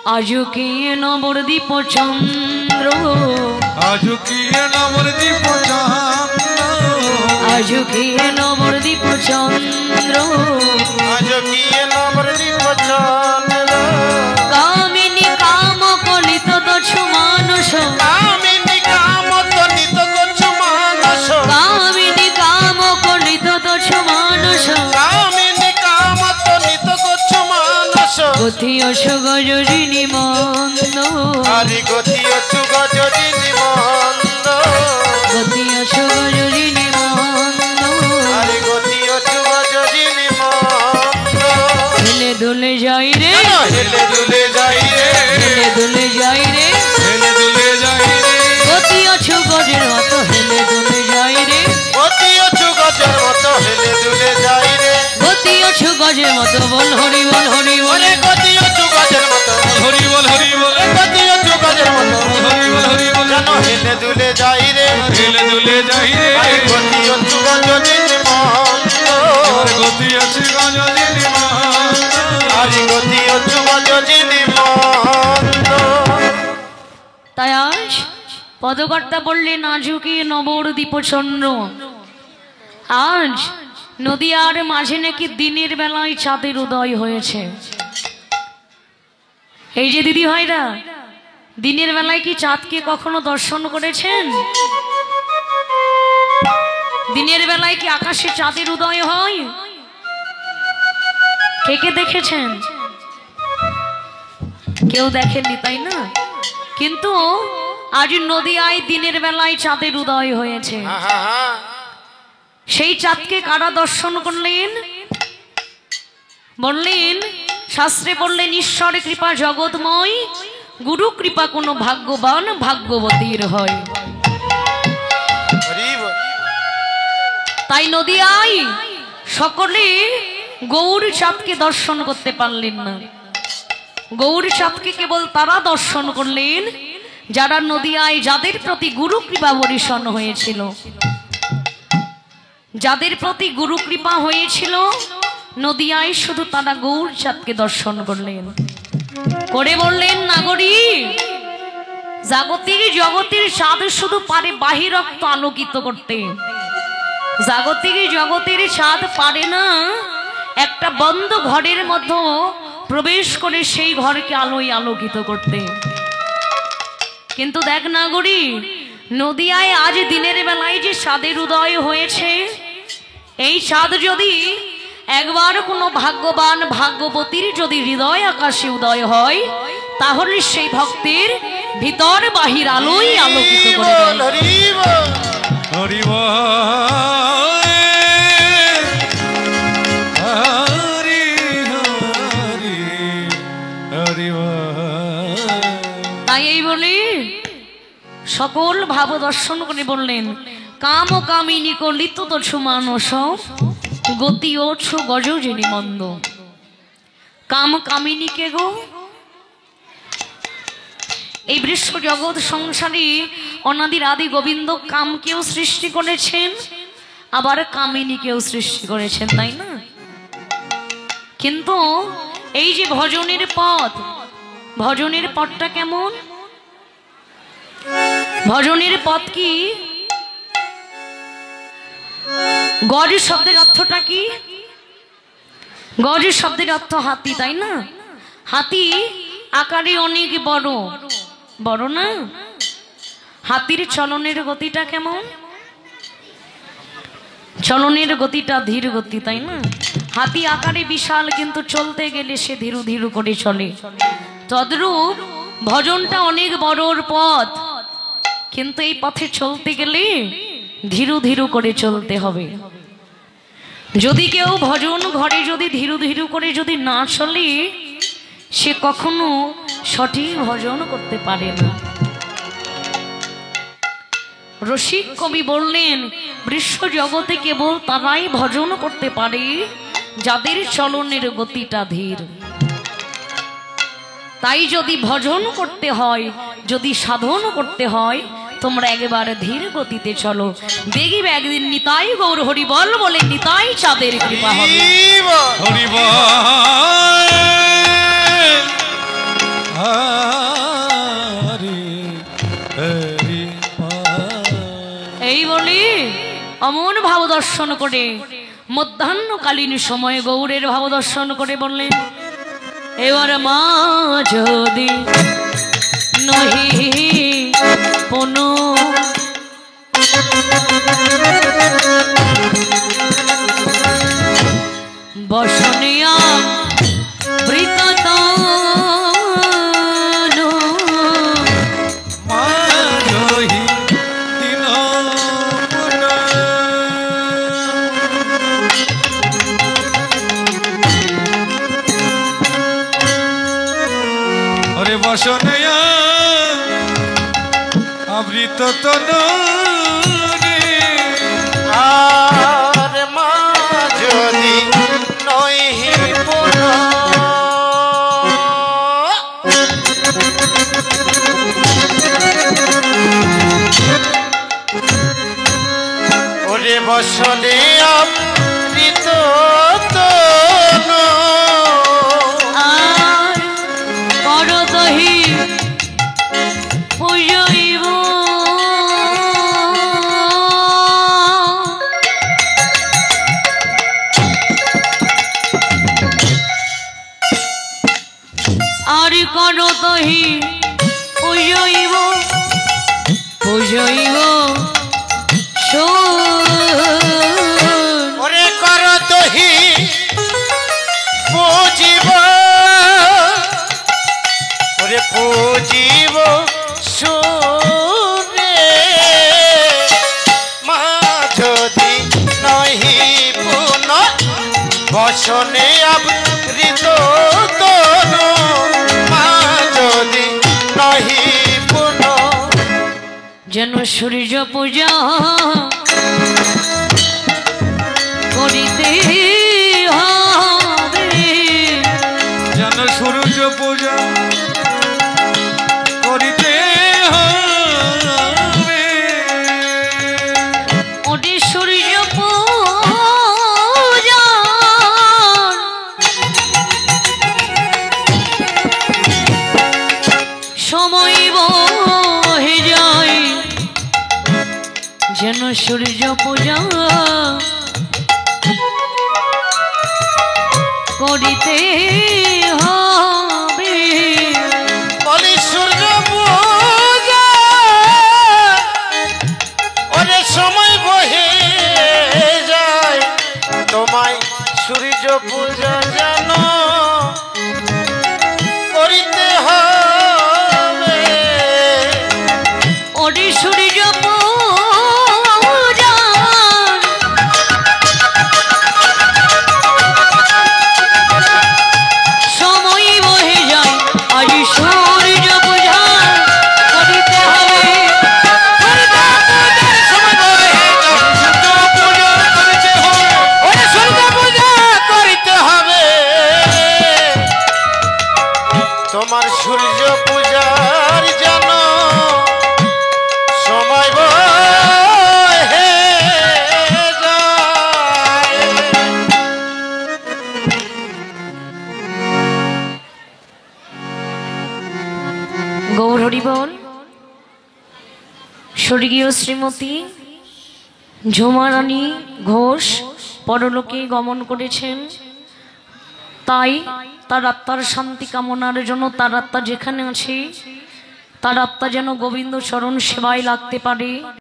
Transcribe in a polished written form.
আজকে নবদ্বীপ চন্দ্র আজকে নবদ্বীপ চন্দ্র আজকে নবদ্বীপ চন্দ্র আজকে নবদ্বীপ চন্দ্র কামিনী কাম কলিত দছু মানস কামিনী কাম কলিত দছু মানস কামিনী কাম কলিত দছু মানস কামিনী কাম কলিত দছু মানস গতি অসু গজরিনী মন্দ আরে গতি অছু গজরিনী মন্দ গতি অসু গজরিনী মন্দ আরে গতি অছু গজরিনী মন্দ হেলে দুলে যাই রে হেলে দুলে যাই রে হেলে দুলে যাই রে হেলে দুলে যাই রে গতি অছু গজের মতো হেলে দুলে যাই রে গতি অছু গজের মতো হেলে দুলে যাই রে গতি অছু গজের মতো বল হরি বল হরি বল ওরে গতি অছু গজের মতো হরি বল হরি বল গতি অছু গজের মতো হরি বল হরি বল জানো হেলে দুলে যাই রে হেলে দুলে যাই রে আরে গতি অছু গজরিনী মন্দ গতি আছে গজরিনী মন্দ আরে গতি অছু গজরিনী মন্দ তাই আজ পদকর্তা বললেন আজকে নবদ্বীপ চন্দ্র আজ নদীয়ার মাঝে নাকি দিনের বেলায় চাঁদের উদয় হয়েছে। এই যে দিদি ভাইরা দিনের বেলায় কি চাঁদকে কখনো দর্শন করেছেন? দিনের বেলায় কি আকাশে চাঁদের উদয় হয়? কে কে দেখেছেন? কেউ দেখেননি তাই না? কিন্তু আজ নদীয়ায় দিনের বেলায় চাঁদের উদয় হয়েছে। সেই চাঁদকে কারা দর্শন করলেন? বললেন শাস্ত্রে বললেন ঈশ্বর কৃপা জগৎময়, গুরু কৃপা কোনো ভাগ্যবান ভাগ্যবতীর হয়। তাই নদীয়ায় সকলে গৌর চাঁদকে দর্শন করতে পারলেন না। গৌর চাঁদকে কেবল তারা দর্শন করলেন যারা নদীয়ায় যাদের প্রতি গুরু কৃপা বর্ষণ হয়েছিল। যাদের প্রতি গুরু কৃপা হয়েছিল নদীয়ায় শুধু তারা গৌর চাঁদকে দর্শন করলেন। করে বললেন নাগরী জাগতিক জগতের চাঁদ শুধু পারে বাহিরত্ব আলোকিত করতে, জাগতিক জগতের চাঁদ পারে না একটা বন্ধ ঘরের মধ্যে প্রবেশ করে সেই ঘরকে আলোয় আলোকিত করতে। কিন্তু দেখ নাগরী নদীয়ায় আজ দিনের বেলায় যে চাঁদের উদয় হয়েছে, এই চাঁদ যদি একবার কোনো ভাগ্যবান ভাগ্যবতীর যদি হৃদয় আকাশে উদয় হয় তাহলে সেই ভক্তের ভিতর বাহির আলোয় আলোকিত করে দেয়। হরি বল হরি হরি হরি বল। তাই এই বলে সকল ভাব দর্শন করে বললেন কাম ও কামিনী কলিত দছু মানস গতি ওছু গজরিনী মন্দ। কাম কামিনী কে গো? এই বিশ্ব জগৎ সংসারে অনাদির আদি গোবিন্দ কামকেও সৃষ্টি করেছেন আবার কামিনীকেও সৃষ্টি করেছেন তাই না? কিন্তু এই যে ভজনের পথ, ভজনের পথটা কেমন? ভজনের পথ কি? গজ শব্দের অর্থটা কি? গজ শব্দের অর্থ হাতি তাই না? হাতি আকারে অনেক বড়, বড় না? হাতির চলনের গতিটা কেমন? চলনের গতিটা ধীর গতি তাই না? হাতি আকারে বিশাল কিন্তু চলতে গেলে সে ধীরু ধীরু করে চলে। তদ্রূপ ভজনটা অনেক বড়র পথ, কিন্তু এই পথে চলতে গেলে ধীরু ধীরু করে চলতে হবে। যদি কেউ ভজন ঘরে যদি ধীরু ধীরু করে যদি না চলে সে কখনো সঠিক ভজন করতে পারে না। রসিক কবি বললেন বিশ্ব জগতে কেবল তারাই ভজন করতে পারে যাদের চলনের গতিটা ধীর। তাই যদি ভজন করতে হয়, যদি সাধন করতে হয়, তোমরা একেবারে ধীর গতিতে চলো, দেখবে একদিন নিতাই গৌর হরি বল বলে নিতাই চাঁদের কৃপা হবে। হরি বল দর্শন করে মধ্যাহ্নকালীন সময়ে গৌরের ভাব দর্শন করে বললেন, এবার মা যদি নহি পুনঃ বসনিয়া বৃতত মানহি দিন ওরে বসনয়া আবৃত তনু আর মা যদি নহি পুনঃ ওরে বসনে আমৃত তনু আর করদহি পুজইব আর করদহি পুজইব পুজইব ওরে কর দহি পুজিব ওরে পুজিব সুরে মা যদি নহি পুনঃ বসনে আবৃত তনু মা যদি নহি পুনঃ যেন সূর্য পূজা করিতে হবে, যেন সূর্য পূজা করিতে হবে ওটি সূর্য পূজা সময় বহে যায়, যেন সূর্য পূজা করিতে হবে। বলি সূর্য পূজা ওরে সময় বহে যায় তোমায় সূর্য পূজা যেন করিতে হবে ওটি সূর্য পূজা সময় বহে যায়, আজ সূর্য পূজা করিতে হবে। সময় বহে যায়, সূর্য পূজা করিতে হবে ওরে সূর্য পূজা করিতে হবে তোমার সূর্য পূজার যেন সময় বহে যায়। গৌর হরি বল। স্বর্গীয় শ্রীমতী ঝুমারানী ঘোষ পরলোকে গমন করেছেন, তাই তার আত্মার শান্তি কামনার জন্য তার আত্মা যেখানে আছে তার আত্মা যেন গোবিন্দ চরণ সেবায় লাগতে পারে।